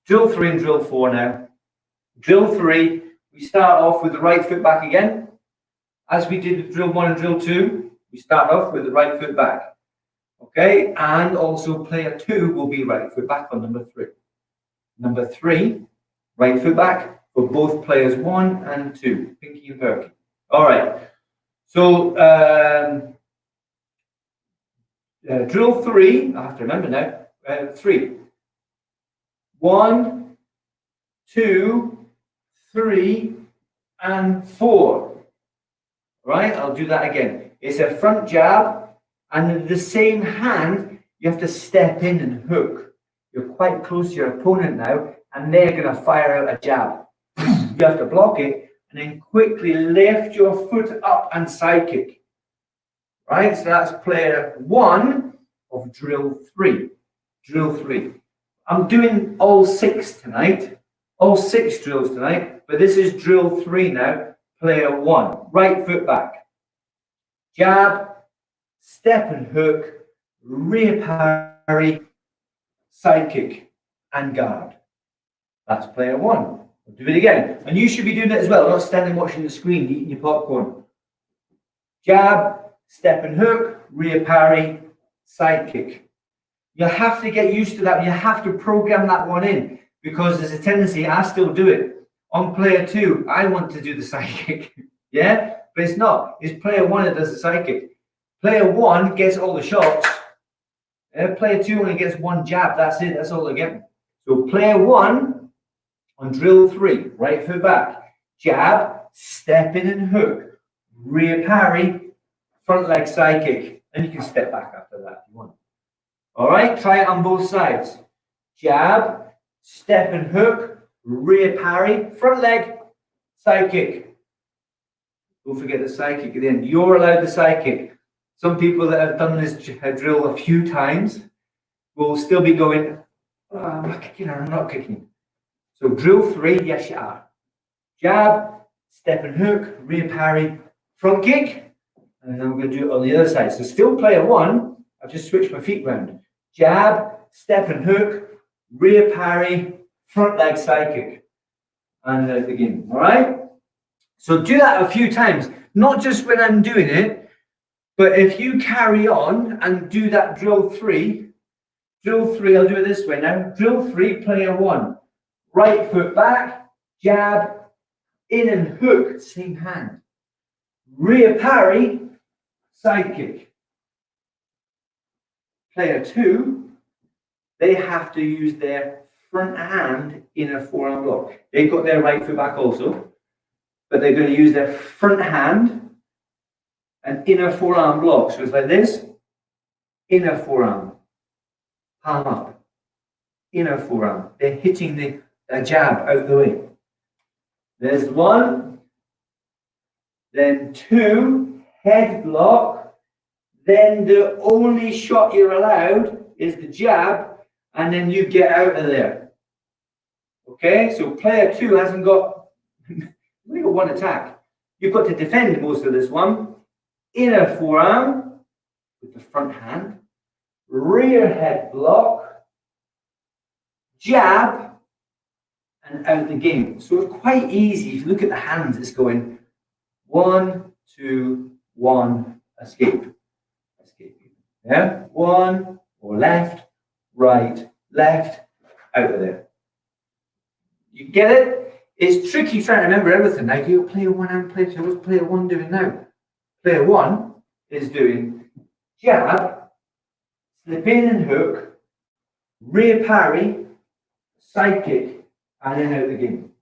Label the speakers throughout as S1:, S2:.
S1: Drill 3 and drill 4 now. Drill 3, we start off with the right foot back again. As we did with drill 1 and drill 2, we start off with the right foot back. Okay, and also player 2 will be right foot back on number 3. Number 3, right foot back for both players 1 and 2, Pinky and Perky. All right, so drill 3, I have to remember now, 3. 1, 2, 3, and 4. Right, I'll do that again. It's a front jab, and in the same hand, you have to step in and hook. You're quite close to your opponent now, and they're going to fire out a jab. You have to block it, and then quickly lift your foot up and side kick. Right, so that's player 1 of drill 3. Drill 3. I'm doing all 6 tonight, all 6 drills tonight, but this is drill 3 now. Player 1, right foot back, jab, step and hook, rear parry, side kick, and guard. That's player 1. I'll do it again. And you should be doing it as well, not standing watching the screen, eating your popcorn. Jab, step and hook, rear parry, side kick. You have to get used to that. You have to program that one in, because there's a tendency, I still do it. On player 2, I want to do the side kick. Yeah? But it's not. It's player 1 that does the side kick. Player 1 gets all the shots. Player 2 only gets 1 jab. That's it. That's all they're getting. So player 1 on drill 3, right foot back. Jab, step in and hook. Rear parry, front leg side kick. And you can step back after that if you want. All right? Try it on both sides. Jab, step and hook. Rear parry, front leg, side kick. Don't forget the side kick at the end. You're allowed the side kick. Some people that have done this drill a few times will still be going, oh, I'm not kicking her, I'm not kicking. So drill 3, yes you are. Jab, step and hook, rear parry, front kick. And then we're going to do it on the other side. So still player 1, I've just switched my feet round. Jab, step and hook, rear parry, front leg side kick, and again. All right, so do that a few times, not just when I'm doing it, but if you carry on and do that drill 3, I'll do it this way now. Drill 3, player 1, right foot back, jab, in and hook, same hand, rear parry, side kick. Player 2, they have to use their front hand in a forearm block. They've got their right foot back also, but they're going to use their front hand and inner forearm block. So it's like this, inner forearm, palm up, inner forearm. They're hitting the jab out the way. There's 1, then 2, head block, then the only shot you're allowed is the jab, and then you get out of there. Okay, so player 2 hasn't got, only got 1 attack. You've got to defend most of this one. Inner forearm with the front hand, rear head block, jab, and out the game. So it's quite easy. If you look at the hands, it's going 1, 2, 1, escape. Escape. Yeah, 1, or left, right, left, out of there. You get it? It's tricky trying to remember everything. Now, you player 1 and player 2. What's player 1 doing now? Player 1 is doing jab, slip in and hook, rear parry, side kick, and then out the game.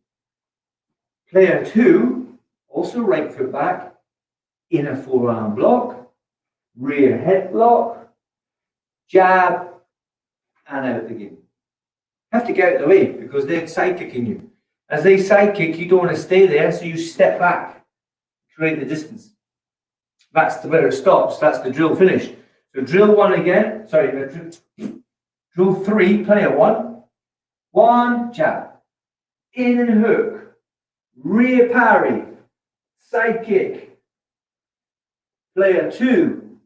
S1: Player 2, also right foot back, inner forearm block, rear head block, jab, and out the game. You have to get out of the way because they're side kicking you. As they side kick, you don't want to stay there, so you step back, create the distance. That's where it stops. That's the drill finished. So drill 1 again. Sorry, drill 3, player 1. 1, jab, in and hook, rear parry, side kick. Player 2,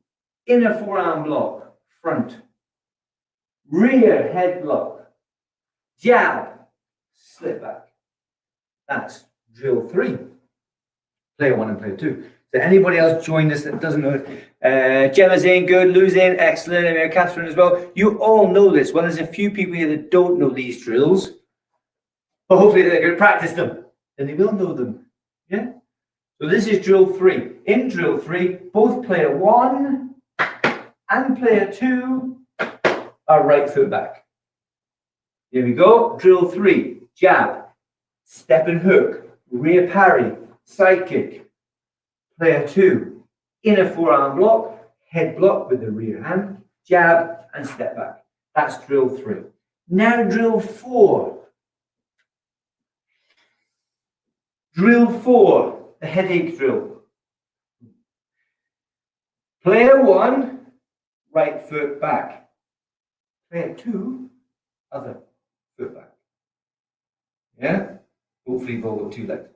S1: inner forearm block, front, rear head block, jab, slip back. That's drill 3. Player 1 and player 2. So anybody else joined us that doesn't know it? Gemma's in, good. Lou's in, excellent. And Catherine as well. You all know this. Well, there's a few people here that don't know these drills. But hopefully they're going to practice them. And they will know them. Yeah? So this is drill 3. In drill 3, both player 1 and player 2 are right foot back. Here we go. Drill 3. Jab, step and hook, rear parry, side kick. Player 2, inner forearm block, head block with the rear hand, jab and step back. That's drill 3. Now drill 4. Drill 4, the headache drill. Player 1, right foot back. Player 2, other foot back. Yeah? Hopefully you've all got 2 legs.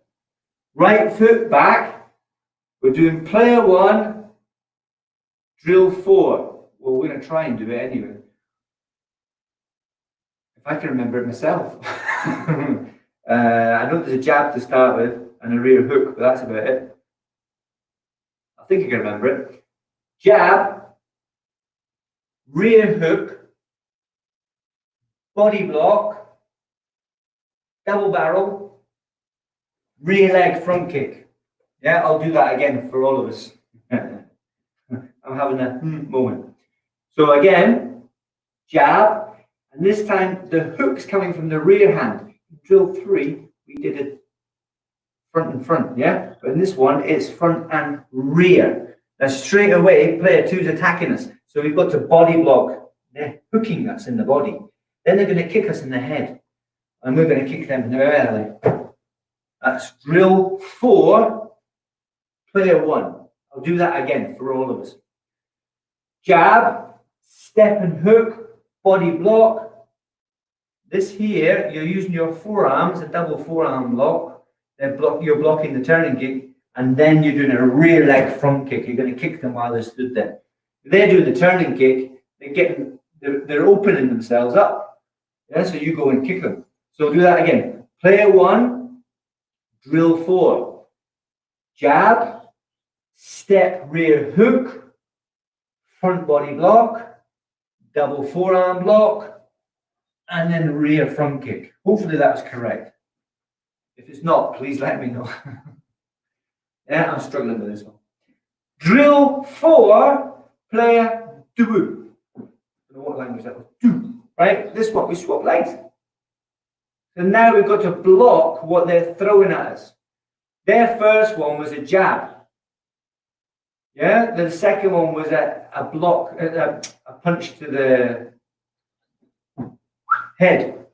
S1: Right foot back. We're doing player 1, drill 4. Well, we're going to try and do it anyway. If I can remember it myself. I know there's a jab to start with and a rear hook, but that's about it. I think I can remember it. Jab, rear hook, body block, double barrel, rear leg front kick. Yeah, I'll do that again for all of us. I'm having a moment. So again, jab, and this time the hook's coming from the rear hand. Drill 3, we did it front and front, yeah? But in this one, it's front and rear. Now straight away, player 2's attacking us. So we've got to body block. They're hooking us in the body. Then they're going to kick us in the head. And we're going to kick them in the belly. That's drill 4. Player 1. I'll do that again for all of us. Jab, step and hook, body block. This here, you're using your forearms, a double forearm block. You're blocking the turning kick, and then you're doing a rear leg front kick. You're going to kick them while they're stood there. If they're doing the turning kick, they're opening themselves up. Yeah, so you go and kick them. So do that again. Player 1, drill 4. Jab, step rear hook, front body block, double forearm block, and then rear front kick. Hopefully that's correct. If it's not, please let me know. Yeah, I'm struggling with this one. Drill 4, player 2. I don't know what language that was. 2. Right? This one, we swap legs. So now we've got to block what they're throwing at us. Their first one was a jab. Yeah, the second one was a block, a punch to the head.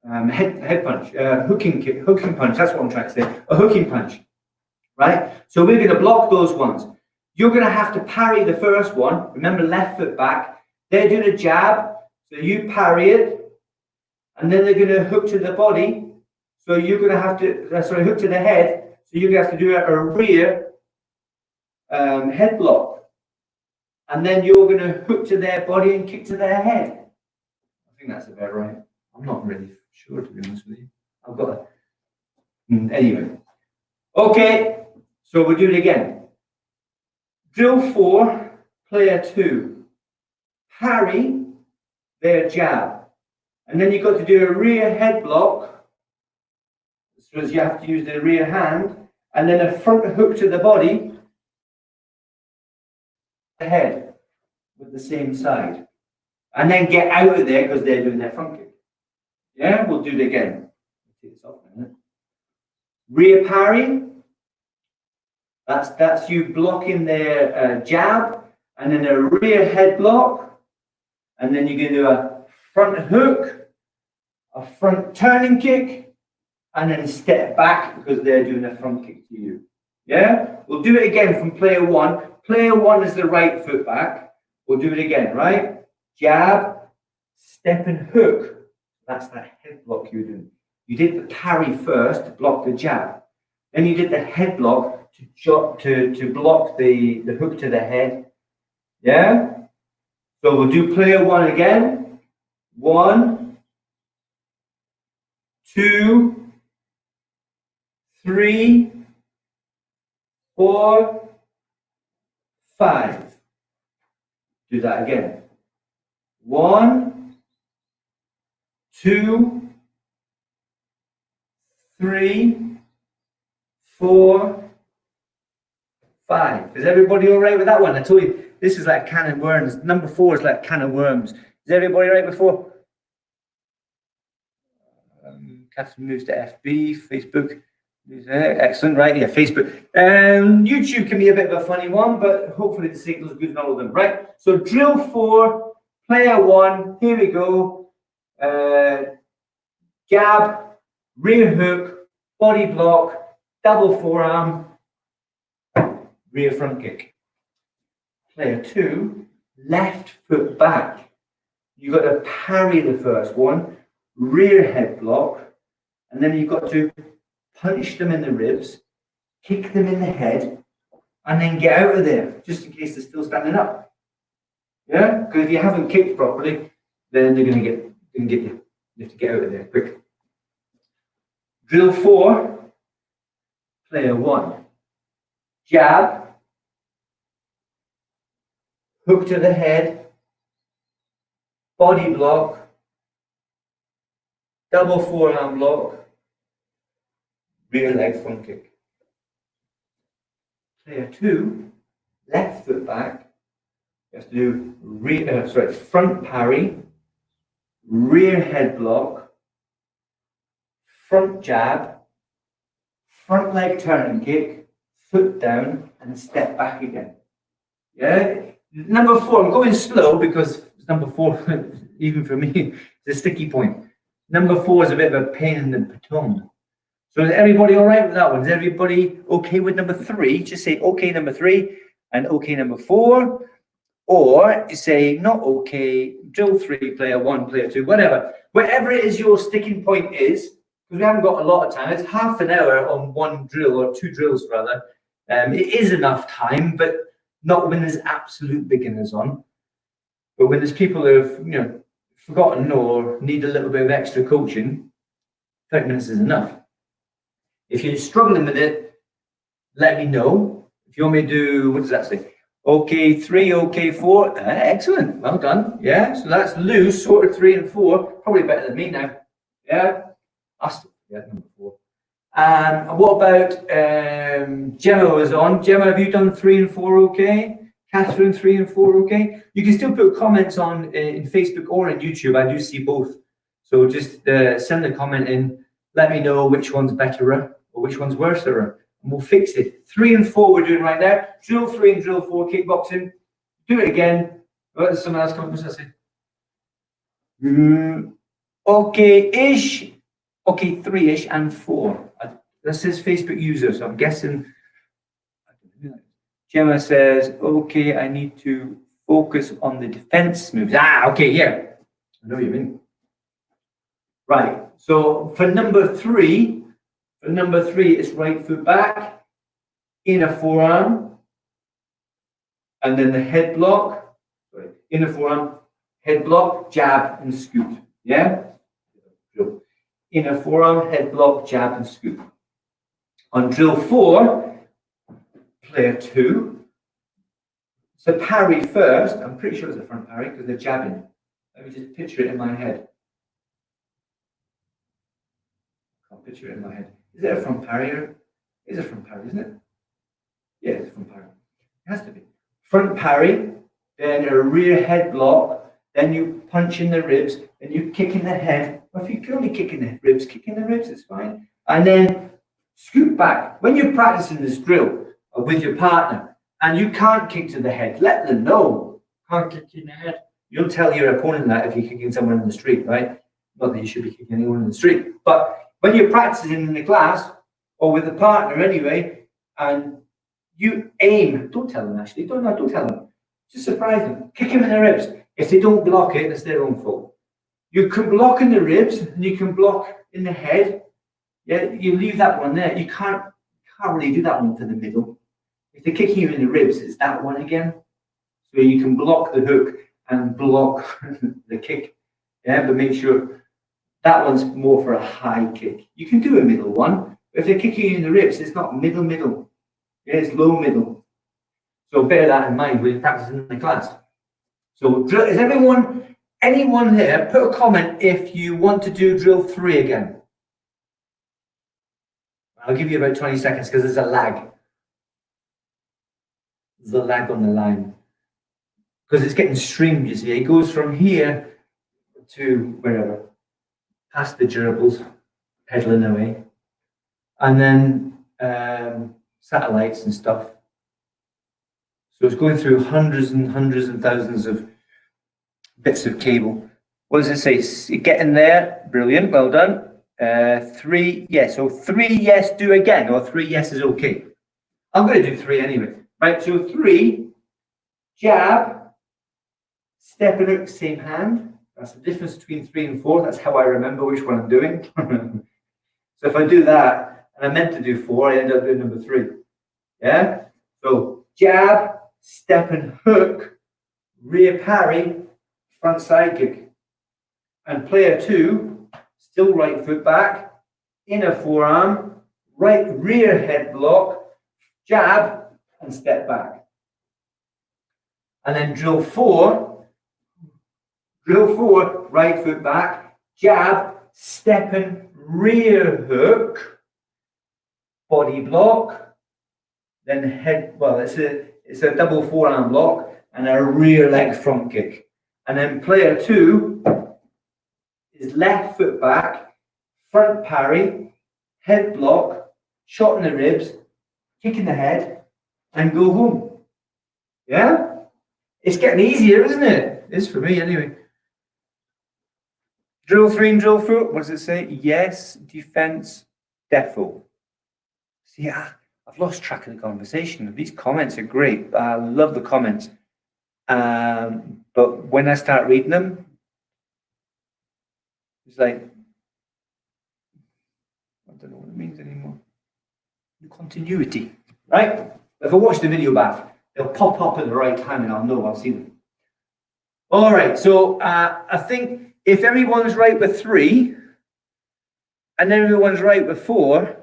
S1: Head punch, hooking punch, that's what I'm trying to say. A hooking punch, right? So we're going to block those ones. You're going to have to parry the first one. Remember, left foot back. They're doing a jab, so you parry it. And then they're going to hook to the body. So you're going to have to, hook to the head. So you're going to have to do a rear head block, and then you're going to hook to their body and kick to their head. I think that's about right. I'm not really sure, to be honest with you. I've got anyway. Okay, so we'll do it again. Drill 4, player 2. Parry their jab, and then you've got to do a rear head block. So you have to use the rear hand, and then a front hook to the body. Head with the same side, and then get out of there because they're doing their front kick. Yeah, we'll do it again. Take this off a minute. Rear parry. That's you blocking their jab, and then a rear head block, and then you're going to do a front hook, a front turning kick, and then step back because they're doing a front kick to you. Yeah, we'll do it again from player 1. Player 1 is the right foot back. We'll do it again, right? Jab, step and hook. That's that head block you're doing. You did the parry first to block the jab. Then you did the head block to block the hook to the head. Yeah? So we'll do player 1 again. 1, 2, 3, 4, 5. Do that again. 1, 2, 3, 4, 5. Is everybody all right with that one? I told you this is like a can of worms. Number 4 is like a can of worms. Is everybody right with 4? Catherine moves to FB, Facebook. Excellent, right? Yeah, Facebook. YouTube can be a bit of a funny one, but hopefully the signal's good in all of them, right? So drill 4, player 1. Here we go. Jab, rear hook, body block, double forearm, rear front kick. Player 2, left foot back. You've got to parry the first one, rear head block, and then you've got to punch them in the ribs, kick them in the head, and then get out of there, just in case they're still standing up. Yeah? Because if you haven't kicked properly, then they're going to get you. You have to get out of there quick. Drill 4, player 1. Jab, hook to the head, body block, double forearm block, rear leg front kick. Player 2, left foot back. You have to do front parry, rear head block, front jab, front leg turning kick, foot down, and step back again. Yeah? Number 4, I'm going slow because number 4, even for me, is a sticky point. Number 4 is a bit of a pain in the baton. So is everybody all right with that one? Is everybody okay with number 3? Just say okay number 3 and okay number 4. Or say not okay, drill 3, player 1, player 2, whatever. Whatever it is your sticking point is, because we haven't got a lot of time. It's half an hour on one drill, or 2 drills rather. It is enough time, but not when there's absolute beginners on. But when there's people who have forgotten or need a little bit of extra coaching, 30 minutes is enough. If you're struggling with it, let me know. If you want me to do, what does that say? Okay 3, okay 4. Excellent, well done. Yeah, so that's loose, sort of 3 and 4. Probably better than me now. Yeah, I still forget number 4. And what about Gemma was on? Gemma, have you done 3 and 4 okay? Catherine, 3 and 4 okay? You can still put comments on in Facebook or in YouTube. I do see both. So just send a comment in. Let me know which one's better or which one's worse, and we'll fix it. 3 and 4 we're doing right now. Drill 3 and drill 4 kickboxing. Do it again. Oh, there's someone else coming. What's that say? Okay-ish. Okay, 3-ish and 4. This is Facebook user, so I'm guessing. Gemma says, okay, I need to focus on the defense moves. Okay, yeah. I know what you mean. Right, so for number 3, it's right foot back, inner forearm, and then the head block, inner forearm, head block, jab, and scoop. Yeah? Inner forearm, head block, jab, and scoop. On drill 4, player 2, so parry first. I'm pretty sure it's a front parry because they're jabbing. Let me just picture it in my head. I can't picture it in my head. Is it a front parry? It is a front parry, isn't it? Yeah, it's a front parry. It has to be. Front parry, then a rear head block, then you punch in the ribs, then you kick in the head. Or if you can only kick in the ribs, it's fine. And then scoot back. When you're practicing this drill with your partner and you can't kick to the head, let them know. Can't kick in the head. You'll tell your opponent that if you're kicking someone in the street, right? Not that you should be kicking anyone in the street. But when you're practicing in the class or with a partner anyway, and you aim, don't tell them actually, don't tell them. Just surprise them. Kick them in the ribs. If they don't block it, it's their own fault. You can block in the ribs and you can block in the head. Yeah, you leave that one there. You can't really do that one to the middle. If they're kicking you in the ribs, it's that one again. So you can block the hook and block the kick. Yeah, but make sure That one's more for a high kick. You can do a middle one. But if they're kicking you in the ribs, it's not middle. Yeah, it's low middle. So bear that in mind when you're practicing in the class. So is anyone here, put a comment if you want to do drill 3 again. I'll give you about 20 seconds because there's a lag. There's a lag on the line. Because it's getting streamed, you see. It goes from here to wherever, past the gerbils, pedaling away. And then satellites and stuff. So it's going through hundreds and thousands of bits of cable. What does it say? Get in there. Brilliant. Well done. 3 yes. So 3 yes, do again, or 3 yes is okay. I'm going to do 3 anyway. Right, so 3, jab, step and hook, same hand. That's the difference between 3 and 4. That's how I remember which one I'm doing. So if I do that, and I meant to do 4, I end up doing number 3. Yeah? So jab, step and hook, rear parry, front side kick. And player 2, still right foot back, inner forearm, right rear head block, jab, and step back. And then drill 4, right foot back, jab, step and rear hook, body block, then head, well, it's a double forearm block, and a rear leg front kick. And then player 2 is left foot back, front parry, head block, shot in the ribs, kick in the head, and go home. Yeah? It's getting easier, isn't it? It's for me anyway. Drill 3 and drill 4, what does it say? Yes, defense, defo. See, I've lost track of the conversation. These comments are great. I love the comments. But when I start reading them, it's like, I don't know what it means anymore. The continuity, right? If I watch the video back, they'll pop up at the right time and I'll know, I'll see them. All right, so I think if everyone's right with 3 and everyone's right with 4,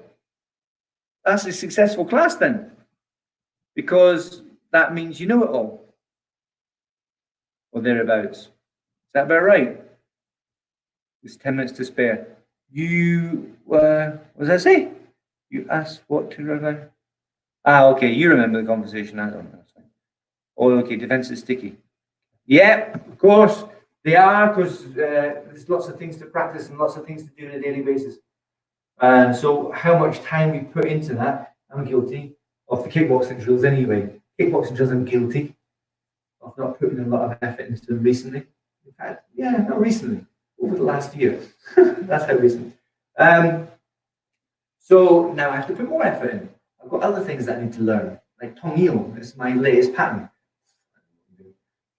S1: that's a successful class then, because that means you know it all, or thereabouts. Is that about right? There's 10 minutes to spare. You, what does that say? You asked what to remember? Okay, you remember the conversation, I don't know. Oh, okay, defense is sticky. Yeah, of course, they are, because there's lots of things to practice and lots of things to do on a daily basis. And so how much time we put into that, I'm guilty of the kickboxing drills anyway. Kickboxing drills, I'm guilty of not putting a lot of effort into them recently. In fact, yeah, not recently, over the last year. That's how recent. So now I have to put more effort in. I've got other things that I need to learn, like Tongil is my latest pattern.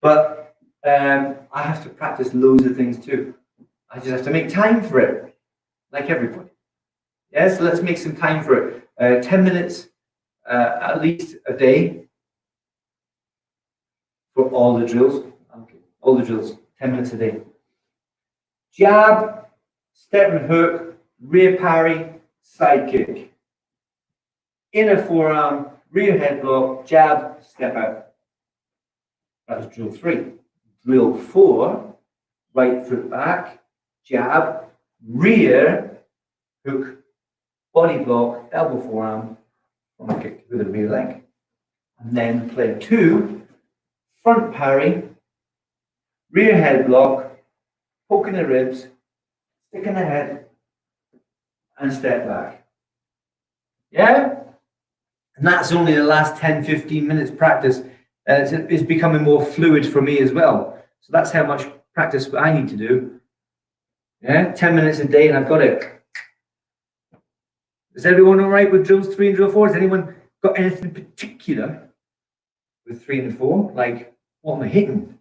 S1: But I have to practice loads of things too. I just have to make time for it, like everybody. Yeah, so let's make some time for it. 10 minutes at least a day for all the drills. Okay, all the drills, 10 minutes a day. Jab, step and hook, rear parry, side kick. Inner forearm, rear head block, jab, step out. That was drill 3. Drill 4, right foot back, jab, rear hook, body block, elbow forearm, front kick with a rear leg. And then player 2, front parry, rear head block, poke in the ribs, stick in the head, and step back. Yeah? And that's only the last 10, 15 minutes practice. It's becoming more fluid for me as well. So that's how much practice I need to do. Yeah, 10 minutes a day and I've got it. Is everyone all right with drills 3 and drill 4? Has anyone got anything particular with 3 and 4? Like, what am I hitting?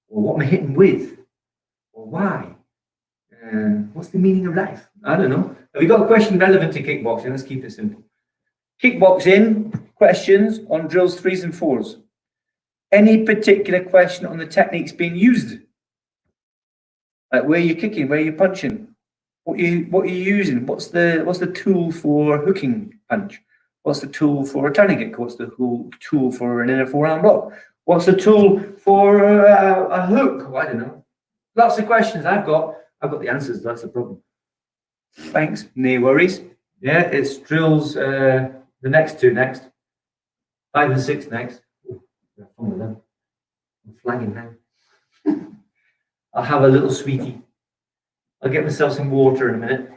S1: Or what am I hitting with? Or why? What's the meaning of life? I don't know. Have you got a question relevant to kickboxing? Let's keep it simple. Kickboxing questions on drills 3s and 4s. Any particular question on the techniques being used? Like where you're kicking, where you're punching, What are you using? What's the tool for hooking punch? What's the tool for a turning kick? What's the tool for an inner forearm block? What's the tool for a hook? Oh, I don't know. Lots of questions I've got. I've got the answers. That's the problem. Thanks. No worries. Yeah, it's drills. The next two next. 5 and 6 next. Oh, have fun with them. I'm flagging now. I'll have a little sweetie. I'll get myself some water in a minute.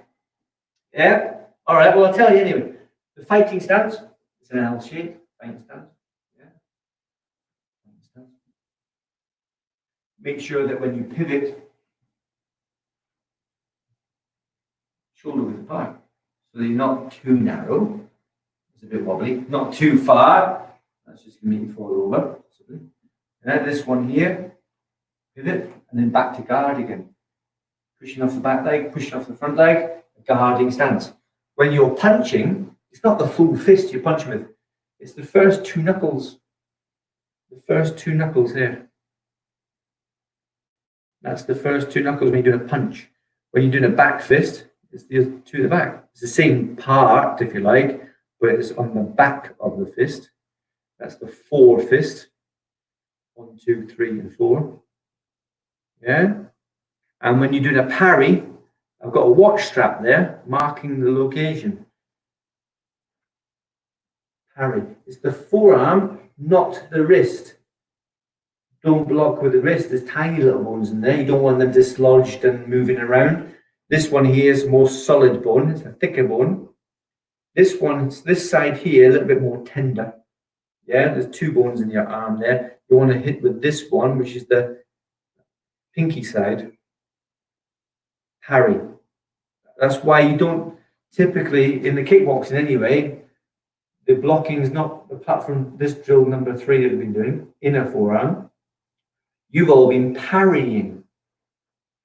S1: Yeah. All right. Well, I'll tell you anyway. The fighting stance is an L shape. Fighting stance. Yeah. Fighting stance. Make sure that when you pivot, shoulder width apart, so that you're not too narrow. It's a bit wobbly. Not too far. That's just going to make you fall over. And then this one here, pivot, and then back to guard again. Pushing off the back leg, pushing off the front leg, guarding stance. When you're punching, it's not the full fist you're punching with. It's the first two knuckles. The first two knuckles here. That's the first two knuckles when you're doing a punch. When you're doing a back fist, it's the two at the back. It's the same part, if you like, but it's on the back of the fist. That's the fore fist. 1, 2, 3, and 4. Yeah. And when you're doing a parry, I've got a watch strap there marking the location. Parry. It's the forearm, not the wrist. Don't block with the wrist. There's tiny little bones in there. You don't want them dislodged and moving around. This one here is more solid bone. It's a thicker bone. This one, this side here, a little bit more tender. Yeah, there's 2 bones in your arm there. You want to hit with this one, which is the pinky side. Parry. That's why you don't typically, in the kickboxing anyway, the blocking is not, apart from this drill number 3 that we've been doing, inner forearm, you've all been parrying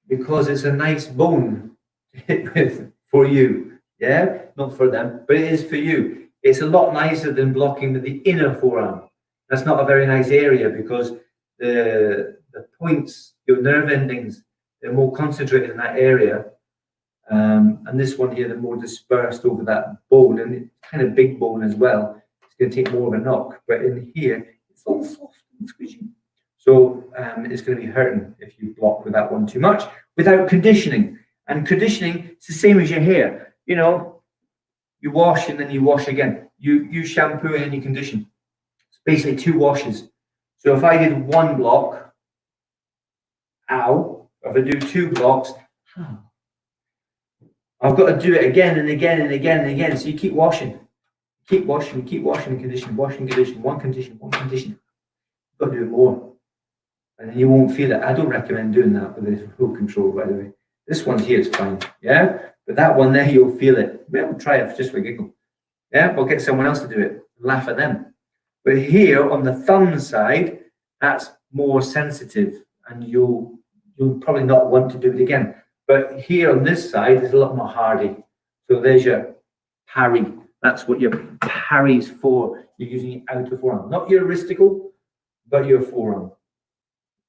S1: because it's a nice bone to hit with for you. Yeah, not for them, but it is for you. It's a lot nicer than blocking with the inner forearm. That's not a very nice area because the points, your nerve endings, they're more concentrated in that area. And this one here, they're more dispersed over that bone, and it's kind of big bone as well. It's going to take more of a knock. But in here, it's all soft and squishy. So it's going to be hurting if you block with that one too much without conditioning. And conditioning, it's the same as your hair. You know, you wash and then you wash again. You shampoo and you condition. It's basically 2 washes. So if I did 1 block, ow. If I do 2 blocks, I've got to do it again and again and again and again. So you keep washing. Keep washing, keep washing and condition, washing, condition, one condition, one condition. You've got to do it more. And then you won't feel it. I don't recommend doing that with the full control, by the way. This one here is fine, yeah? But that one there, you'll feel it. Maybe we'll try it just for a giggle. Yeah, we'll get someone else to do it. Laugh at them. But here on the thumb side, that's more sensitive, and you'll probably not want to do it again. But here on this side is a lot more hardy. So there's your parry. That's what your parry's for. You're using your outer forearm, not your wristicle, but your forearm.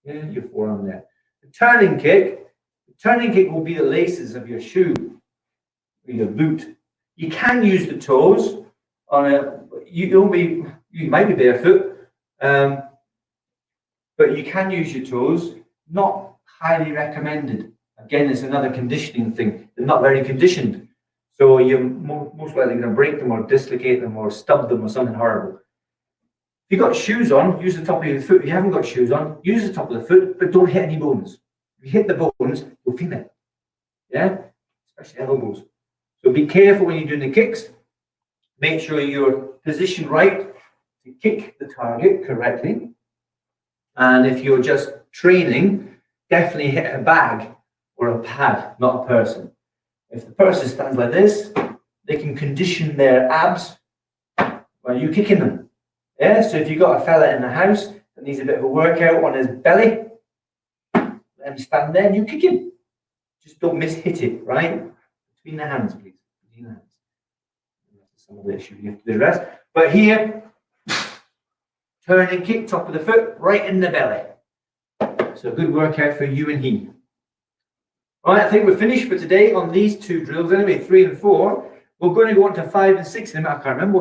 S1: Yeah, your forearm there. The turning kick will be the laces of your shoe, or your boot. You can use the toes on a. You might be barefoot, but you can use your toes. Not highly recommended. Again, it's another conditioning thing. They're not very conditioned, so you're most likely going to break them or dislocate them or stub them or something horrible. If you've got shoes on, use the top of your foot. If you haven't got shoes on, use the top of the foot, but don't hit any bones. If you hit the bones, you'll feel it. Yeah, especially elbows. So be careful when you're doing the kicks. Make sure you're positioned right to kick the target correctly. And if you're just training, definitely hit a bag or a pad, not a person. If the person stands like this, they can condition their abs while you're kicking them. Yeah, so if you've got a fella in the house that needs a bit of a workout on his belly, let him stand there and you kick him. Just don't miss-hit it, right? Between the hands, please. Between the hands. That's some of the issue you have to do the rest. But here, turn and kick, top of the foot, right in the belly. So a good workout for you and he. All right, I think we're finished for today on these two drills anyway, 3 and 4. We're going to go on to 5 and 6 in a minute. I can't remember.